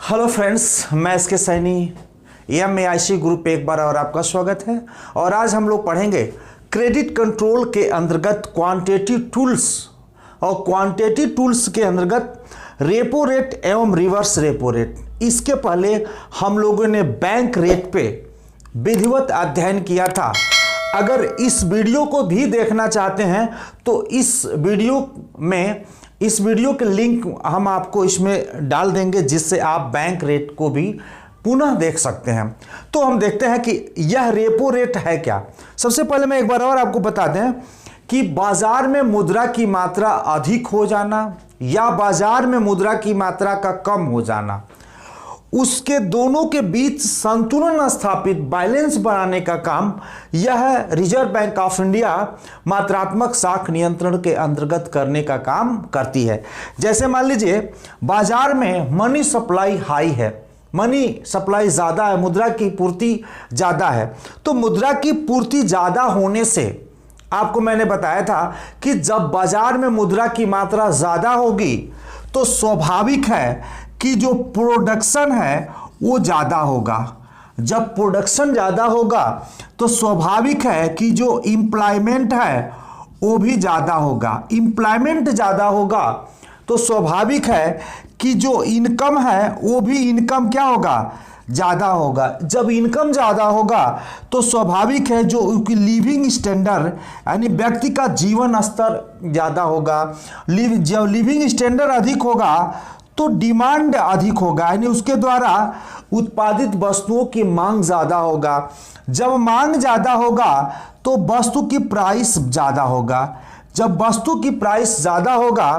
Hello friends, मैं S के Saini EMAIC group पे एक बार और आपका स्वागत है। और आज हम लोग पढ़ेंगे क्रेडिट कंट्रोल के अंतर्गत क्वांटिटेटिव टूल्स और क्वांटिटेटिव टूल्स के अंतर्गत रेपो रेट एवं रिवर्स रेपो रेट। इसके पहले हम लोगों ने बैंक रेट पे विधिवत अध्ययन किया था। अगर इस वीडियो को भी देखना चाहते हैं तो इस वीडियो के लिंक हम आपको इसमें डाल देंगे, जिससे आप बैंक रेट को भी पुनः देख सकते हैं। तो हम देखते हैं कि यह रेपो रेट है क्या। सबसे पहले मैं एक बार और आपको बता दें कि बाजार में मुद्रा की मात्रा अधिक हो जाना या बाजार में मुद्रा की मात्रा का कम हो जाना, उसके दोनों के बीच संतुलन स्थापित बैलेंस बनाने का काम यह रिजर्व बैंक ऑफ इंडिया मात्रात्मक साख नियंत्रण के अंतर्गत करने का काम करती है। जैसे मान लीजिए बाजार में मनी सप्लाई हाई है, मनी सप्लाई ज़्यादा है, मुद्रा की पूर्ति ज़्यादा है। तो मुद्रा की पूर्ति ज़्यादा होने से आपको मैंने बताया था कि जब बाजार में मुद्रा की मात्रा ज़्यादा होगी तो स्वाभाविक है कि जो प्रोडक्शन है वो ज़्यादा होगा। जब प्रोडक्शन ज़्यादा होगा तो स्वाभाविक है कि जो एम्प्लॉयमेंट है वो भी ज़्यादा होगा। एम्प्लॉयमेंट ज़्यादा होगा तो स्वाभाविक है कि जो इनकम है वो भी इनकम क्या होगा, ज़्यादा होगा। जब इनकम ज़्यादा होगा तो स्वाभाविक है जो लिविंग स्टैंडर्ड यानी व्यक्ति का जीवन स्तर ज़्यादा होगा। जब लिविंग स्टैंडर्ड अधिक होगा तो डिमांड अधिक होगा, यानी उसके द्वारा उत्पादित वस्तुओं की मांग ज़्यादा होगा। जब मांग ज़्यादा होगा तो वस्तु की प्राइस ज़्यादा होगा। जब वस्तु की प्राइस ज़्यादा होगा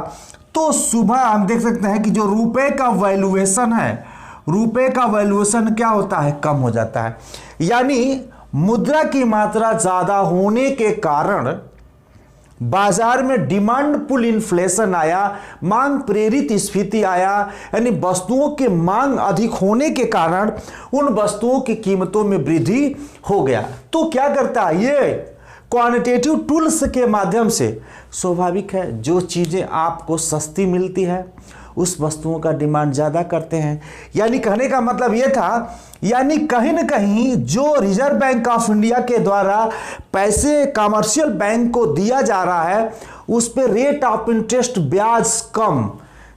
तो सुबह हम देख सकते हैं कि जो रुपए का वैल्यूएशन है, रुपए का वैल्यूएशन क्या होता है, कम हो जाता है। यानी मुद्रा की मात्रा ज़्यादा होने के कारण बाजार में डिमांड पुल इन्फ्लेशन आया, मांग प्रेरित स्फीति आया। यानी वस्तुओं की मांग अधिक होने के कारण उन वस्तुओं की कीमतों में वृद्धि हो गया। तो क्या करता है ये क्वांटिटेटिव टूल्स के माध्यम से, स्वाभाविक है जो चीज़ें आपको सस्ती मिलती है उस वस्तुओं का डिमांड ज़्यादा करते हैं। यानी कहने का मतलब ये था, यानी कहीं ना कहीं जो रिजर्व बैंक ऑफ इंडिया के द्वारा पैसे कमर्शियल बैंक को दिया जा रहा है उस पर रेट ऑफ इंटरेस्ट ब्याज कम।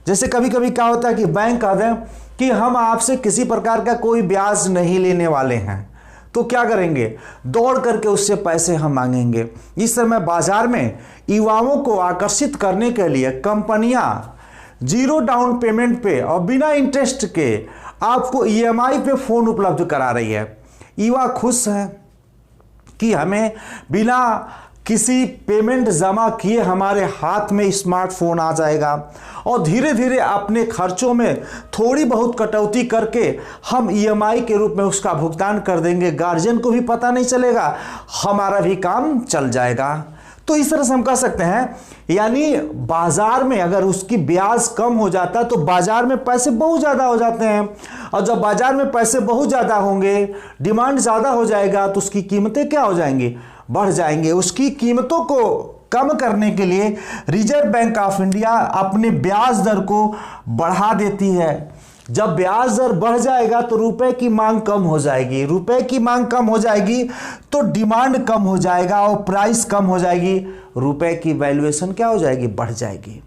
जैसे कभी कभी क्या होता है कि बैंक कहते हैं कि हम आपसे किसी प्रकार का कोई ब्याज नहीं लेने वाले हैं, तो क्या करेंगे, दौड़ करके उससे पैसे हम मांगेंगे। इस समय बाजार में युवाओं को आकर्षित करने के लिए कंपनियां जीरो डाउन पेमेंट पे और बिना इंटरेस्ट के आपको EMI पे फ़ोन उपलब्ध करा रही है। युवा खुश हैं कि हमें बिना किसी पेमेंट जमा किए हमारे हाथ में स्मार्टफोन आ जाएगा और धीरे धीरे अपने खर्चों में थोड़ी बहुत कटौती करके हम EMI के रूप में उसका भुगतान कर देंगे। गार्जियन को भी पता नहीं चलेगा, हमारा भी काम चल जाएगा। तो इस तरह से हम कह सकते हैं, यानी बाजार में अगर उसकी ब्याज कम हो जाता है तो बाजार में पैसे बहुत ज़्यादा हो जाते हैं, और जब बाजार में पैसे बहुत ज़्यादा होंगे, डिमांड ज़्यादा हो जाएगा तो उसकी कीमतें क्या हो जाएंगी, बढ़ जाएंगे। उसकी कीमतों को कम करने के लिए रिजर्व बैंक ऑफ इंडिया अपने ब्याज दर को बढ़ा देती है। जब ब्याज दर बढ़ जाएगा तो रुपए की मांग कम हो जाएगी, रुपए की मांग कम हो जाएगी तो डिमांड कम हो जाएगा और प्राइस कम हो जाएगी, रुपए की वैल्यूएशन क्या हो जाएगी, बढ़ जाएगी।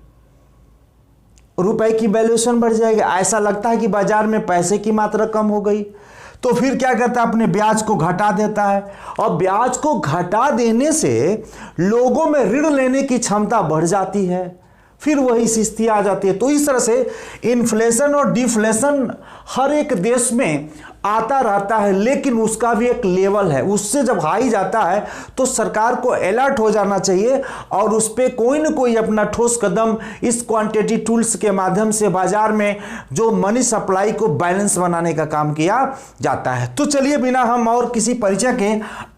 रुपए की वैल्यूएशन बढ़ जाएगी, ऐसा लगता है कि बाजार में पैसे की मात्रा कम हो गई, तो फिर क्या करता है, अपने ब्याज को घटा देता है। और ब्याज को घटा देने से लोगों में ऋण लेने की क्षमता बढ़ जाती है, फिर वही स्थिति आ जाती है। तो इस तरह से इन्फ्लेशन और डिफ्लेशन हर एक देश में आता रहता है, लेकिन उसका भी एक लेवल है। उससे जब हाई जाता है तो सरकार को अलर्ट हो जाना चाहिए और उस पर कोई ना कोई अपना ठोस कदम इस क्वांटिटेटिव टूल्स के माध्यम से बाजार में जो मनी सप्लाई को बैलेंस बनाने का काम किया जाता है। तो चलिए बिना हम और किसी परिचय के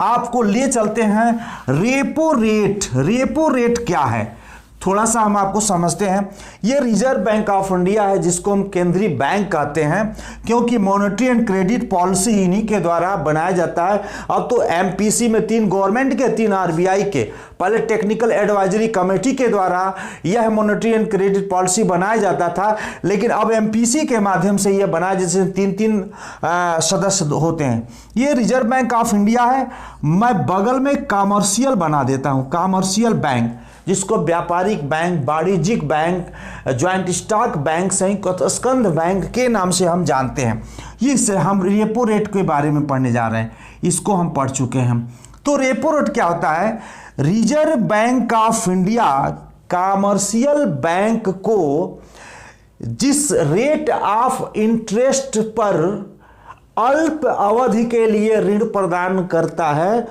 आपको ले चलते हैं रेपो रेट। रेपो रेट क्या है थोड़ा सा हम आपको समझते हैं। ये रिजर्व बैंक ऑफ इंडिया है, जिसको हम केंद्रीय बैंक कहते हैं, क्योंकि मॉनेटरी एंड क्रेडिट पॉलिसी इन्हीं के द्वारा बनाया जाता है। अब तो एमपीसी में 3 गवर्नमेंट के 3 आरबीआई के, पहले टेक्निकल एडवाइजरी कमेटी के द्वारा यह मॉनेटरी एंड क्रेडिट पॉलिसी बनाया जाता था, लेकिन अब एमपीसी के माध्यम से यह बनाया, जैसे 3-3 सदस्य होते हैं। ये रिजर्व बैंक ऑफ इंडिया है। मैं बगल में कमर्शियल बना देता हूं, कमर्शियल बैंक, जिसको व्यापारिक बैंक, वाणिज्यिक बैंक, ज्वाइंट स्टॉक बैंक, संयुक्त स्कंध बैंक के नाम से हम जानते हैं। ये हम रेपो रेट के बारे में पढ़ने जा रहे हैं, इसको हम पढ़ चुके हैं। तो रेपो रेट क्या होता है? Reserve bank of India commercial bank को जिस रेट ऑफ इंटरेस्ट पर अल्प अवधि के लिए ऋण प्रदान करता है,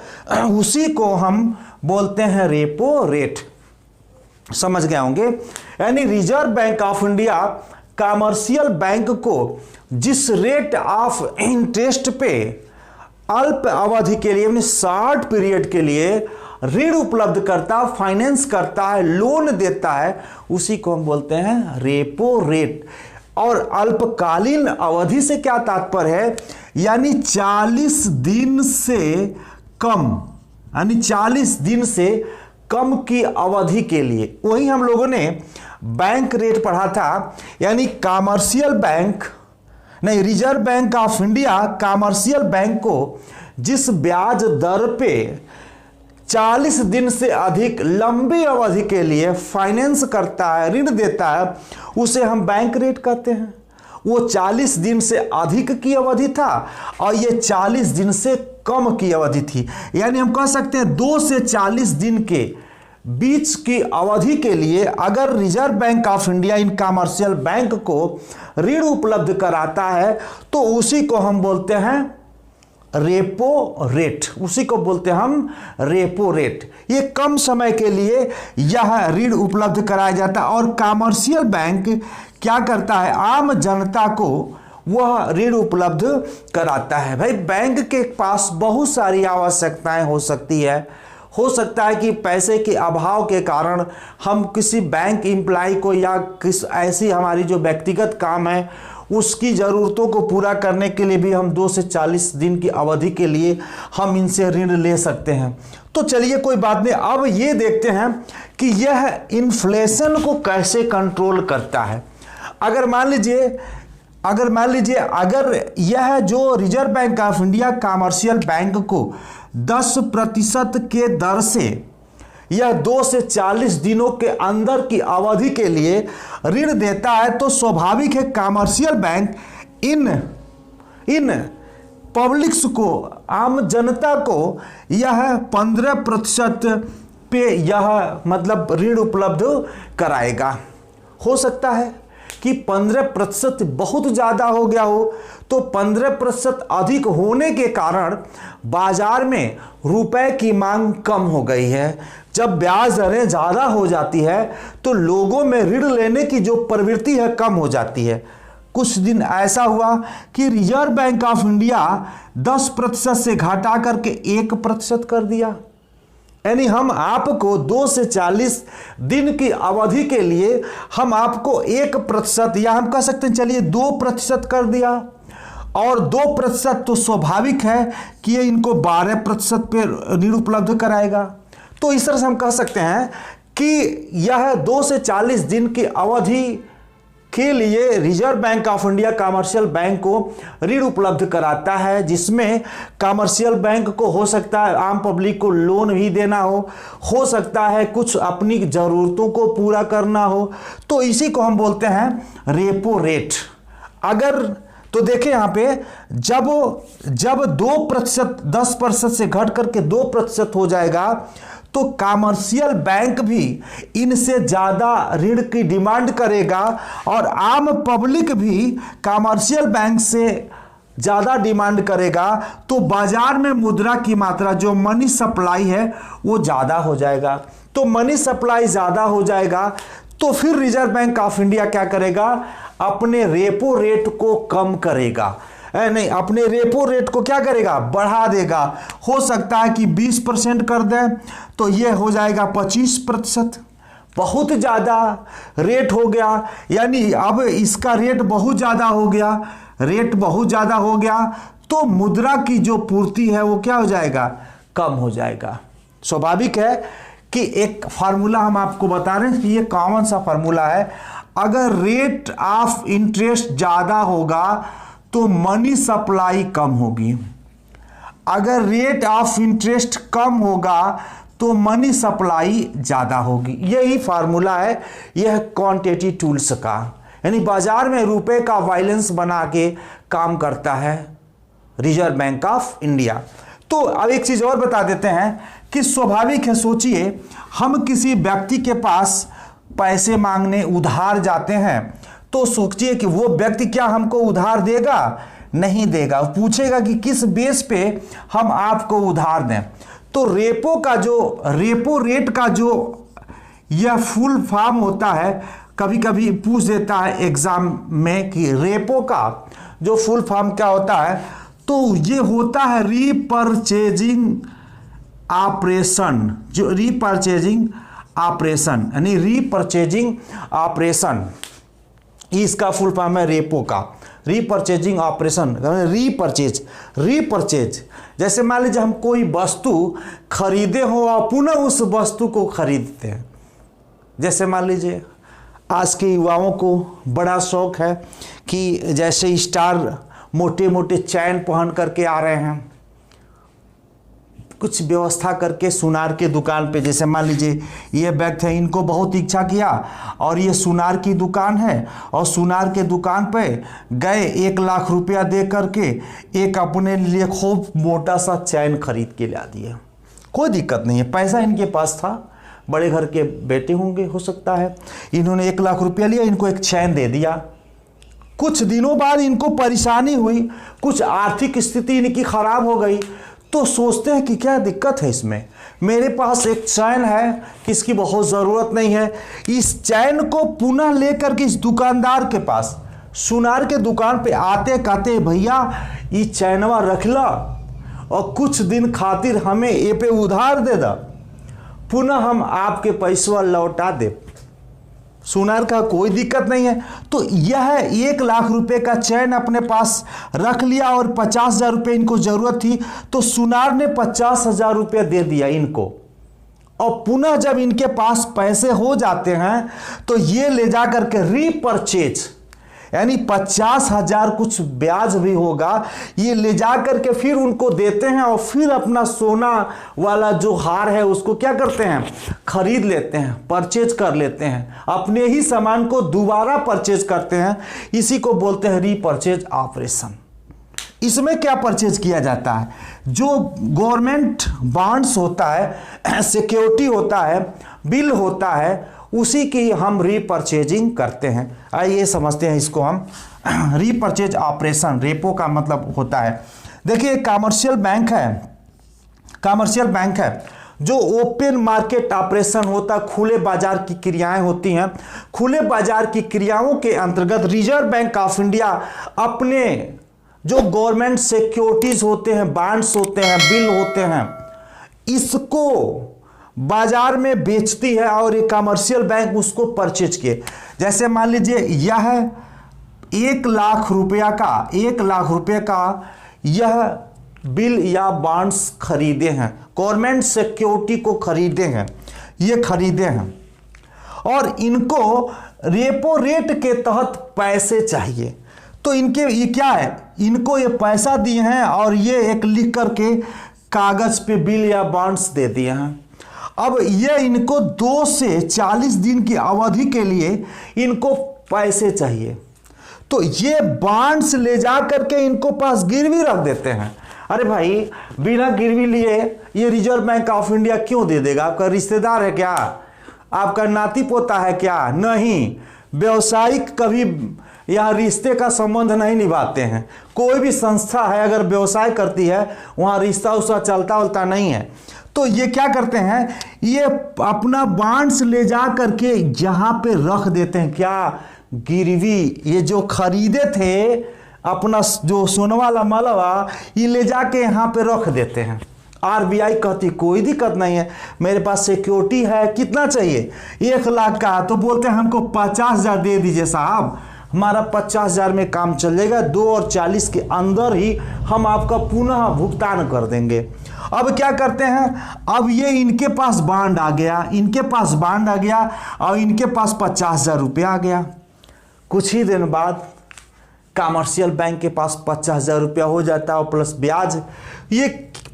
उसी को हम बोलते हैं रेपो रेट। समझ गए होंगे। यानी reserve bank of India commercial bank को जिस रेट ऑफ इंटरेस्ट पे अल्प अवधि के लिए, यानी शॉर्ट पीरियड के लिए ऋण उपलब्ध करता, फाइनेंस करता है, लोन देता है, उसी को हम बोलते हैं रेपो रेट। और अल्पकालीन अवधि से क्या तात्पर्य है? यानी 40 दिन से कम, यानी 40 दिन से कम की अवधि के लिए। वही हम लोगों ने बैंक रेट पढ़ा था, यानी कमर्शियल बैंक नहीं, reserve bank of India commercial bank को जिस ब्याज दर पे 40 दिन से अधिक लंबी अवधि के लिए फाइनेंस करता है, ऋण देता है, उसे हम बैंक रेट कहते हैं। वो 40 दिन से अधिक की अवधि था और ये 40 दिन से कम की अवधि थी। यानी हम कह सकते हैं 2 से 40 दिन के बीच की अवधि के लिए अगर reserve bank of India in commercial bank को ऋण उपलब्ध कराता है, तो उसी को हम बोलते हैं रेपो रेट, उसी को बोलते हैं हम रेपो रेट। ये कम समय के लिए यह ऋण उपलब्ध कराया जाता है। और कमर्शियल बैंक क्या करता है? आम जनता को वह ऋण उपलब्ध कराता है। भाई, बैंक के पास बहुत सारी आवश्यकताएं हो सकती है। हो सकता है कि पैसे के अभाव के कारण हम किसी बैंक एम्प्लॉय को या किस ऐसी हमारी जो व्यक्तिगत काम है उसकी ज़रूरतों को पूरा करने के लिए भी हम 2 से 40 दिन की अवधि के लिए हम इनसे ऋण ले सकते हैं। तो चलिए कोई बात नहीं, अब ये देखते हैं कि यह इन्फ्लेशन को कैसे कंट्रोल करता है। अगर मान लीजिए अगर यह जो reserve bank of India commercial bank को 10% के दर से यह 2 से 40 दिनों के अंदर की अवधि के लिए ऋण देता है, तो स्वाभाविक है कमर्शियल बैंक इन पब्लिक्स को, आम जनता को यह 15% पे यह मतलब ऋण उपलब्ध कराएगा। हो सकता है कि 15% बहुत ज़्यादा हो गया हो, तो 15% अधिक होने के कारण बाजार में रुपए की मांग कम हो गई है। जब ब्याज दरें ज़्यादा हो जाती है तो लोगों में ऋण लेने की जो प्रवृत्ति है कम हो जाती है। कुछ दिन ऐसा हुआ कि रिजर्व बैंक ऑफ इंडिया 10% से घटा करके 1% कर दिया। यानी हम आपको 2 से 40 दिन की अवधि के लिए हम आपको 1% या हम कह सकते हैं चलिए 2% कर दिया। और 2% तो स्वाभाविक है कि ये इनको 12% पे ऋण उपलब्ध कराएगा। तो इस तरह से हम कह सकते हैं कि यह 2 से 40 दिन की अवधि के लिए reserve bank of India commercial bank को ऋण उपलब्ध कराता है, जिसमें कमर्शियल बैंक को हो सकता है आम पब्लिक को लोन भी देना हो सकता है कुछ अपनी ज़रूरतों को पूरा करना हो। तो इसी को हम बोलते हैं रेपो रेट। अगर तो देखिए यहाँ पे जब 2% 10% से घट करके 2% हो जाएगा, तो कमर्शियल बैंक भी इनसे ज़्यादा ऋण की डिमांड करेगा और आम पब्लिक भी कमर्शियल बैंक से ज़्यादा डिमांड करेगा। तो बाजार में मुद्रा की मात्रा, जो मनी सप्लाई है, वो ज़्यादा हो जाएगा। तो मनी सप्लाई ज़्यादा हो जाएगा तो फिर रिजर्व बैंक ऑफ इंडिया क्या करेगा? अपने रेपो रेट को कम करेगा। नहीं, अपने रेपो रेट को क्या करेगा? बढ़ा देगा। हो सकता है कि 20% कर दे तो ये हो जाएगा 25%। बहुत ज़्यादा रेट हो गया, यानी अब इसका रेट बहुत ज़्यादा हो गया, रेट बहुत ज़्यादा हो गया, तो मुद्रा की जो पूर्ति है वो क्या हो जाएगा, कम हो जाएगा। स्वाभाविक है कि एक फार्मूला हम आपको बता रहे हैं कि ये कॉमन सा फार्मूला है, अगर रेट ऑफ इंटरेस्ट ज़्यादा होगा तो मनी सप्लाई कम होगी, अगर रेट ऑफ इंटरेस्ट कम होगा तो मनी सप्लाई ज़्यादा होगी। यही फार्मूला है यह क्वांटिटेटिव टूल्स का, यानी बाजार में रुपए का बैलेंस बना के काम करता है रिजर्व बैंक ऑफ इंडिया। तो अब एक चीज़ और बता देते हैं कि स्वाभाविक है, सोचिए हम किसी व्यक्ति के पास पैसे मांगने उधार जाते हैं, तो सोचिए कि वो व्यक्ति क्या हमको उधार देगा, नहीं देगा, पूछेगा कि किस बेस पे हम आपको उधार दें। तो रेपो रेट का जो यह फुल फॉर्म होता है, कभी कभी पूछ देता है एग्जाम में कि रेपो का जो फुल फॉर्म क्या होता है, तो ये होता है रीपर्चेजिंग ऑपरेशन, जो रीपर्चेजिंग ऑपरेशन, यानी रीपर्चेजिंग ऑपरेशन, इसका फुल फॉर्म है रेपो का, रीपर्चेजिंग ऑपरेशन, रीपर्चेज। जैसे मान लीजिए हम कोई वस्तु खरीदे हो और पुनः उस वस्तु को खरीदते हैं। जैसे मान लीजिए आज के युवाओं को बड़ा शौक है कि जैसे स्टार मोटे मोटे चैन पहन करके आ रहे हैं, कुछ व्यवस्था करके सुनार के दुकान पे, जैसे मान लीजिए ये व्यक्ति है, इनको बहुत इच्छा किया और ये सुनार की दुकान है और सुनार के दुकान पे गए, 1 लाख रुपया दे करके एक अपने लिए खूब मोटा सा चैन खरीद के ला दिए। कोई दिक्कत नहीं है, पैसा इनके पास था, बड़े घर के बेटे होंगे हो सकता है, इन्होंने 1 लाख रुपया लिया, इनको एक चैन दे दिया। कुछ दिनों बाद इनको परेशानी हुई, कुछ आर्थिक स्थिति इनकी खराब हो गई, तो सोचते हैं कि क्या दिक्कत है इसमें, मेरे पास एक चैन है, इसकी बहुत ज़रूरत नहीं है, इस चैन को पुनः लेकर के इस दुकानदार के पास, सुनार के दुकान पे आते कहते भैया ये चैनवा रख ला और कुछ दिन खातिर हमें ये पे उधार दे दा, पुनः हम आपके पैसा लौटा दे। सुनार का कोई दिक्कत नहीं है। तो यह 1 लाख रुपए का चैन अपने पास रख लिया और 50,000 रुपये इनको जरूरत थी, तो सुनार ने 50,000 रुपये दे दिया इनको, और पुनः जब इनके पास पैसे हो जाते हैं तो ये ले जा करके रीपर्चेज, यानी 50,000 कुछ ब्याज भी होगा, ये ले जा करके फिर उनको देते हैं और फिर अपना सोना वाला जो हार है उसको क्या करते हैं, खरीद लेते हैं, परचेज कर लेते हैं, अपने ही सामान को दोबारा परचेज करते हैं। इसी को बोलते हैं रीपर्चेज ऑपरेशन। इसमें क्या परचेज किया जाता है, जो गवर्नमेंट बॉन्ड्स होता है, सिक्योरिटी होता है, बिल होता है, उसी की हम रीपर्चेजिंग करते हैं। आइए समझते हैं इसको हम। रीपर्चेज ऑपरेशन, रेपो का मतलब होता है, देखिए कमर्शियल बैंक है जो ओपन मार्केट ऑपरेशन होता है, खुले बाजार की क्रियाएं होती हैं। खुले बाजार की क्रियाओं के अंतर्गत रिजर्व बैंक ऑफ इंडिया अपने जो गवर्नमेंट सिक्योरिटीज होते हैं, बॉन्ड्स होते हैं, बिल होते हैं, इसको बाजार में बेचती है और एक कमर्शियल बैंक उसको परचेज किए। जैसे मान लीजिए यह 1 लाख रुपया का यह बिल या बॉन्ड्स खरीदे हैं, गवर्नमेंट सिक्योरिटी को खरीदे हैं, ये खरीदे हैं और इनको रेपो रेट के तहत पैसे चाहिए। तो इनके ये क्या है, इनको ये पैसा दिए हैं और ये एक लिख करके कागज पे बिल या बॉन्ड्स दे दिए हैं। अब ये इनको 2 से 40 दिन की अवधि के लिए इनको पैसे चाहिए, तो ये बॉन्ड्स ले जा करके इनको पास गिरवी रख देते हैं। अरे भाई बिना गिरवी लिए ये रिजर्व बैंक ऑफ इंडिया क्यों दे देगा, आपका रिश्तेदार है क्या, आपका नाती पोता है क्या, नहीं। व्यवसायिक कभी यहाँ रिश्ते का संबंध नहीं निभाते हैं। कोई भी संस्था है अगर व्यवसाय करती है वहाँ रिश्ता उसका चलता उलता नहीं है। तो ये क्या करते हैं, ये अपना बॉन्ड्स ले जा करके यहाँ पे रख देते हैं, क्या गिरवी, ये जो खरीदे थे अपना जो सोना वाला मालवा, ये ले जाके यहाँ पे रख देते हैं आरबीआई कहती कोई दिक्कत नहीं है, मेरे पास सिक्योरिटी है, कितना चाहिए 1 लाख का, तो बोलते हैं हमको 50,000 दे दीजिए साहब, हमारा 50,000 में काम चलेगा, 2 और 40 के अंदर ही हम आपका पुनः भुगतान कर देंगे। अब क्या करते हैं, अब ये इनके पास बांड आ गया, इनके पास बांड आ गया और इनके पास 50,000 रुपया आ गया। कुछ ही दिन बाद कमर्शियल बैंक के पास 50,000 रुपया हो जाता है और प्लस ब्याज। ये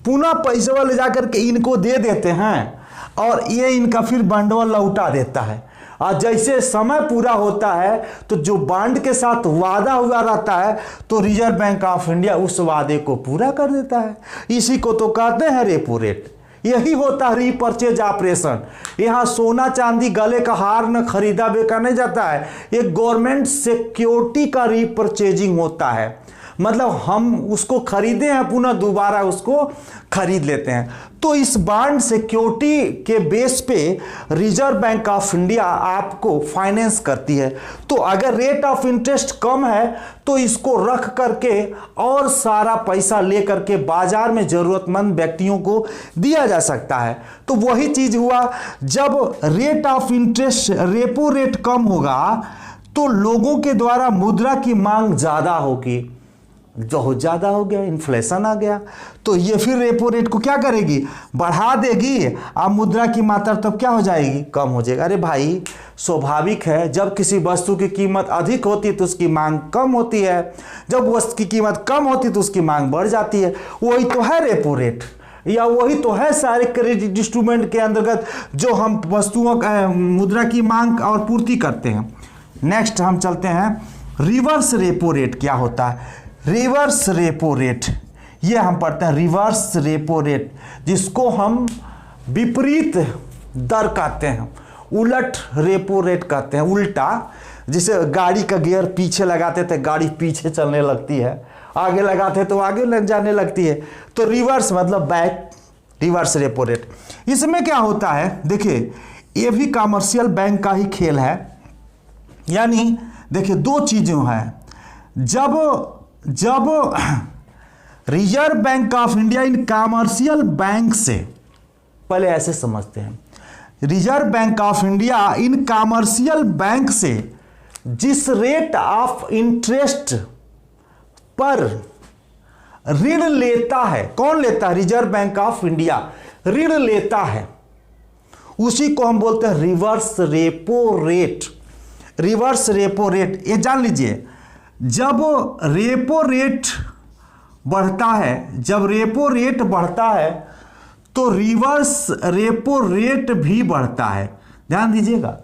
पुनः पैसे वाले जाकर के इनको दे देते हैं और ये इनका फिर बंडल लौटा देता है। और जैसे समय पूरा होता है तो जो बॉन्ड के साथ वादा हुआ रहता है तो रिजर्व बैंक ऑफ इंडिया उस वादे को पूरा कर देता है। इसी को तो कहते हैं रेपो रेट। यही होता है रीपरचेज ऑपरेशन। यहाँ सोना चांदी गले का हार न खरीदा बेचा नहीं जाता है, ये गवर्नमेंट सिक्योरिटी का रीपरचेजिंग होता है। मतलब हम उसको खरीदे हैं, पुनः दोबारा उसको खरीद लेते हैं। तो इस बॉन्ड सिक्योरिटी के बेस पे रिजर्व बैंक ऑफ इंडिया आपको फाइनेंस करती है। तो अगर रेट ऑफ इंटरेस्ट कम है तो इसको रख करके और सारा पैसा ले करके बाजार में जरूरतमंद व्यक्तियों को दिया जा सकता है। तो वही चीज हुआ, जब rate of interest repo rate कम होगा तो लोगों के द्वारा मुद्रा की मांग ज्यादा होगी, बहुत ज़्यादा हो गया, इन्फ्लेशन आ गया, तो ये फिर रेपो रेट को क्या करेगी, बढ़ा देगी। अब मुद्रा की मात्रा तब क्या हो जाएगी, कम हो जाएगी। अरे भाई स्वाभाविक है, जब किसी वस्तु की कीमत अधिक होती है तो उसकी मांग कम होती है, जब वस्तु की कीमत कम होती है तो उसकी मांग बढ़ जाती है। वही तो है रेपो रेट, या वही तो है सारे क्रेडिट इंस्ट्रूमेंट के अंतर्गत जो हम वस्तुओं मुद्रा की मांग और पूर्ति करते हैं। नेक्स्ट हम चलते हैं, रिवर्स रेपो रेट क्या होता है। रिवर्स रेपो रेट ये हम पढ़ते हैं, रिवर्स रेपो रेट जिसको हम विपरीत दर कहते हैं, उलट रेपो रेट कहते हैं। उल्टा, जिसे गाड़ी का गियर पीछे लगाते थे गाड़ी पीछे चलने लगती है, आगे लगाते तो आगे जाने लगती है, तो रिवर्स मतलब बैक, रिवर्स रेपो रेट। इसमें क्या होता है, देखिए ये भी कमर्शियल बैंक का ही खेल है। यानी देखिए दो चीजें हैं, जब reserve bank of India in commercial bank से, पहले ऐसे समझते हैं, reserve bank of India in commercial bank से जिस रेट ऑफ इंटरेस्ट पर ऋण लेता है, कौन लेता है, रिजर्व बैंक ऑफ इंडिया ऋण लेता है, उसी को हम बोलते हैं reverse repo rate. Reverse repo rate ये जान लीजिए, जब रेपो रेट बढ़ता है, जब रेपो रेट बढ़ता है तो रिवर्स रेपो रेट भी बढ़ता है। ध्यान दीजिएगा,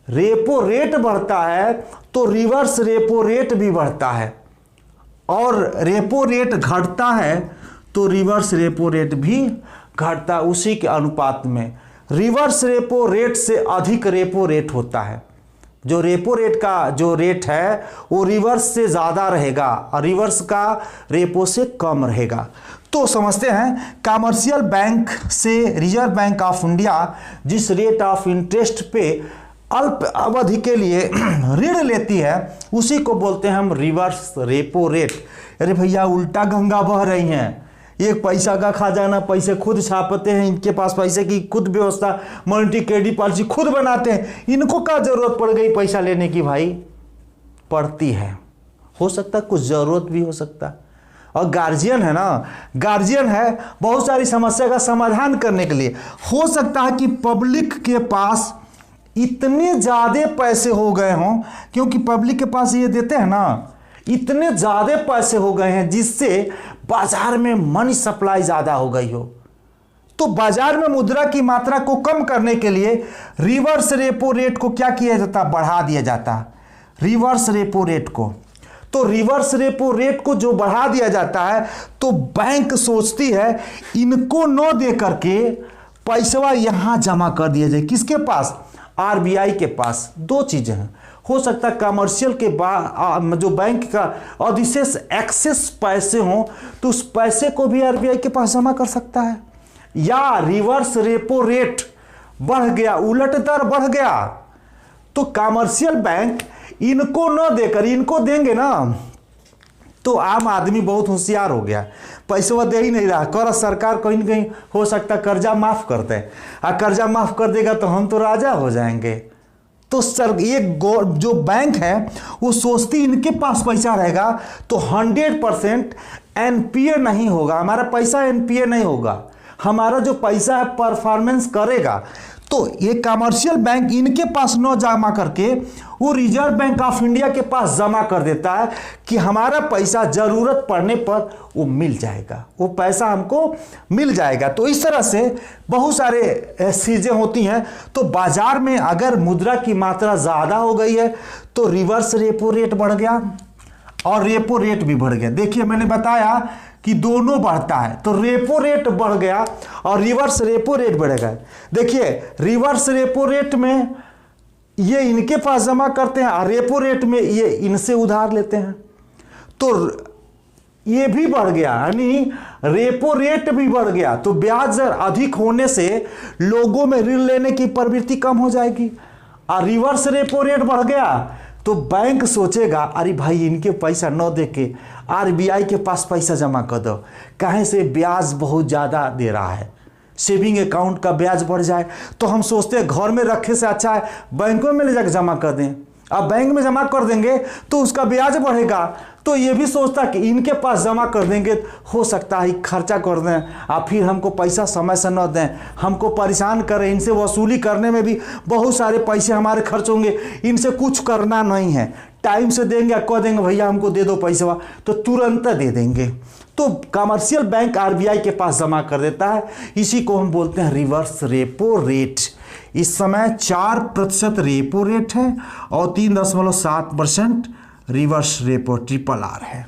रेपो रेट बढ़ता है तो रिवर्स रेपो रेट भी बढ़ता है, और रेपो रेट घटता है तो रिवर्स रेपो रेट भी घटता है। उसी के अनुपात में रिवर्स रेपो रेट से अधिक रेपो रेट होता है। जो रेपो रेट का जो रेट है वो रिवर्स से ज़्यादा रहेगा और रिवर्स का रेपो से कम रहेगा। तो समझते हैं, कमर्शियल बैंक से रिजर्व बैंक ऑफ इंडिया जिस रेट ऑफ इंटरेस्ट पे अल्प अवधि के लिए ऋण लेती है उसी को बोलते हैं हम रिवर्स रेपो रेट। अरे भैया उल्टा गंगा बह रही हैं, एक पैसा का खजाना, पैसे खुद छापते हैं, इनके पास पैसे की खुद व्यवस्था, मॉनेटरी क्रेडिट पॉलिसी खुद बनाते हैं, इनको क्या जरूरत पड़ गई पैसा लेने की, भाई पड़ती है, हो सकता है कुछ जरूरत भी हो सकता है। और गार्जियन है ना, गार्जियन है बहुत सारी समस्या का समाधान करने के लिए। हो सकता है कि पब्लिक के पास इतने ज़्यादा पैसे हो गए हों, क्योंकि पब्लिक के पास ये देते हैं ना, इतने ज़्यादा पैसे हो गए हैं जिससे बाजार में मनी सप्लाई ज़्यादा हो गई हो। तो बाजार में मुद्रा की मात्रा को कम करने के लिए रिवर्स रेपो रेट को क्या किया जाता, बढ़ा दिया जाता, रिवर्स रेपो रेट को। तो रिवर्स रेपो रेट को जो बढ़ा दिया जाता है तो बैंक सोचती है इनको न दे करके पैसा यहां जमा कर दिया जाए, किसके पास, आरबीआई के पास। दो चीजें हैं, हो सकता है कमर्शियल के जो बैंक का अधिशेष एक्सेस पैसे हों तो उस पैसे को भी आरबीआई के पास जमा कर सकता है, या रिवर्स रेपो रेट बढ़ गया, उलट दर बढ़ गया तो कमर्शियल बैंक इनको न देकर, इनको देंगे ना तो आम आदमी बहुत होशियार हो गया, पैसे वो दे ही नहीं रहा। कर सरकार कहीं ना कहीं हो सकता कर्जा माफ करते हैं, और कर्जा माफ कर देगा तो हम तो राजा हो जाएंगे। तो सर ये जो बैंक है वो सोचती इनके पास पैसा रहेगा तो 100% एनपीए नहीं होगा, हमारा पैसा एनपीए नहीं होगा, हमारा जो पैसा है परफॉर्मेंस करेगा। तो ये कमर्शियल बैंक इनके पास न जमा करके वो रिजर्व बैंक ऑफ इंडिया के पास जमा कर देता है कि हमारा पैसा जरूरत पड़ने पर वो मिल जाएगा, वो पैसा हमको मिल जाएगा। तो इस तरह से बहुत सारे चीजें होती हैं। तो बाजार में अगर मुद्रा की मात्रा ज्यादा हो गई है तो रिवर्स रेपो रेट बढ़ गया और रेपो रेट भी बढ़ गया। देखिए मैंने बताया कि दोनों बढ़ता है, तो रेपो रेट बढ़ गया और रिवर्स रेपो रेट बढ़ेगा। देखिए रिवर्स रेपो रेट में ये इनके पास जमा करते हैं और रेपो रेट में ये इनसे उधार लेते हैं, तो ये भी बढ़ गया, यानी रेपो रेट भी बढ़ गया। तो ब्याज दर अधिक होने से लोगों में ऋण लेने की प्रवृत्ति कम हो जाएगी। और रिवर्स रेपो रेट बढ़ गया तो बैंक सोचेगा अरे भाई इनके पैसा न दे के आरबीआई के पास पैसा जमा कर दो, कहीं से ब्याज बहुत ज़्यादा दे रहा है, सेविंग अकाउंट का ब्याज बढ़ जाए। तो हम सोचते हैं घर में रखे से अच्छा है बैंकों में ले जाकर जमा कर दें। अब बैंक में जमा कर देंगे तो उसका ब्याज बढ़ेगा, तो ये भी सोचता कि इनके पास जमा कर देंगे हो सकता है खर्चा कर दें और फिर हमको पैसा समय से न दें, हमको परेशान करें, इनसे वसूली करने में भी बहुत सारे पैसे हमारे खर्च होंगे, इनसे कुछ करना नहीं है, टाइम से देंगे, कह देंगे भैया हमको दे दो पैसा तो तुरंत दे देंगे। तो कमर्शियल बैंक आरबीआई के पास जमा कर देता है, इसी को हम बोलते हैं रिवर्स रेपो रेट। इस समय 4% रेपो रेट है और 3.7% रिवर्स रेपो RRR है।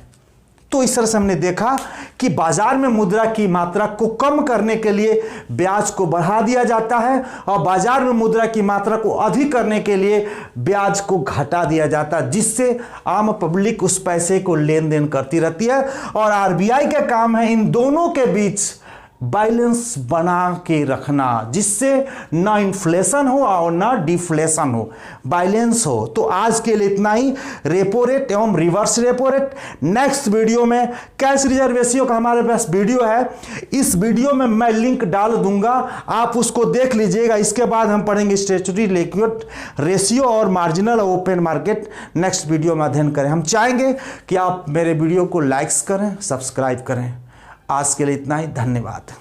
तो इस तरह से हमने देखा कि बाजार में मुद्रा की मात्रा को कम करने के लिए ब्याज को बढ़ा दिया जाता है और बाजार में मुद्रा की मात्रा को अधिक करने के लिए ब्याज को घटा दिया जाता है, जिससे आम पब्लिक उस पैसे को लेन देन करती रहती है। और आरबीआई का काम है इन दोनों के बीच बैलेंस बना के रखना, जिससे ना इन्फ्लेशन हो और ना डिफ्लेशन हो, बैलेंस हो। तो आज के लिए इतना ही, रेपो रेट एवं reverse repo rate. Next video में कैश रिजर्व रेशियो का हमारे पास वीडियो है, इस वीडियो में मैं लिंक डाल दूंगा, आप उसको देख लीजिएगा। इसके बाद हम पढ़ेंगे स्टैट्यूटरी लिक्विड रेशियो और marginal open market. Next video में अध्ययन करें। हम चाहेंगे कि आप मेरे वीडियो को लाइक्स करें, सब्सक्राइब करें। आज के लिए इतना ही, धन्यवाद।